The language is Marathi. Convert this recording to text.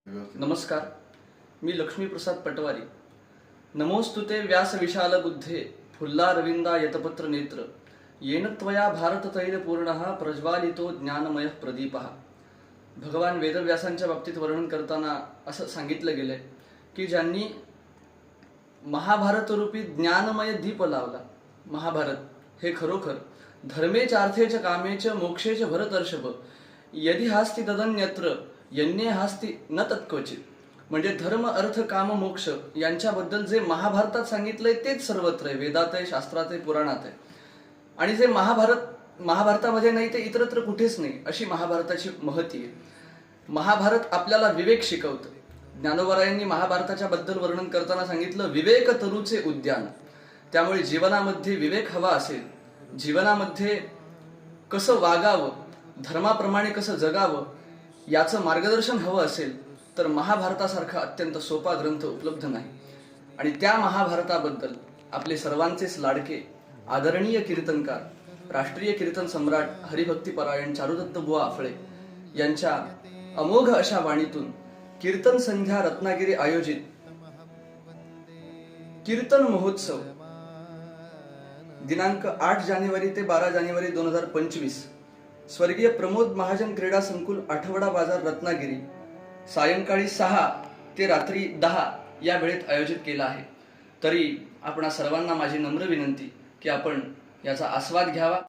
नमस्कार, मी लक्ष्मीप्रसाद पटवारी. नमोस्तुते व्यास विशाल बुद्धे फुल्ला रविंदा यतपत्र नेत्र येन त्वया भारत तैल पूर्णः प्रज्वालितो ज्ञानमय प्रदीपः. भगवान वेदव्यासांच्या बाबतीत वर्णन करताना असं सांगितलं गेलंय की ज्यांनी महाभारत रूपी ज्ञानमय दीप लावला. महाभारत हे खरोखर धर्मेच अर्थेच कामेच मोक्षेच भरतर्षभ यदि हास्ति तदन्यत्र यन्ये हास्ति न तत्क्वचित. म्हणजे धर्म अर्थ काम मोक्ष यांच्याबद्दल जे महाभारतात सांगितलंय तेच सर्वत्र आहे, वेदात आहे, शास्त्रात आहे, पुराणात आहे. आणि जे महाभारतामध्ये नाही ते इतरत्र कुठेच नाही, अशी महाभारताची महती आहे. महाभारत आपल्याला विवेक शिकवतं. ज्ञानोबरायांनी महाभारताच्या बद्दल वर्णन करताना सांगितलं विवेक तरुचे उद्यान. त्यामुळे जीवनामध्ये विवेक हवा असेल, जीवनामध्ये कसं वागावं, धर्माप्रमाणे कसं जगावं याचं मार्गदर्शन हवं असेल तर महाभारतासारखा अत्यंत सोपा ग्रंथ उपलब्ध नाही. आणि त्या महाभारताबद्दल आपले सर्वांचेच लाडके आदरणीय कीर्तनकार, राष्ट्रीय कीर्तन सम्राट हरिभक्तीपरायण चारुदत्त बुवा आफळे यांच्या अमोघ अशा वाणीतून कीर्तन संध्या रत्नागिरी आयोजित कीर्तन महोत्सव दिनांक 8 जानेवारी ते 12 जानेवारी 2025 स्वर्गीय प्रमोद महाजन क्रीडा संकुल आठवडा बाजार रत्नागिरी सायंकाळी 6 ते रात्री 10 या वेळेत आयोजित केला आहे. तरी आपणा सर्वांना माझी नम्र विनंती की आपण याचा आस्वाद घ्यावा.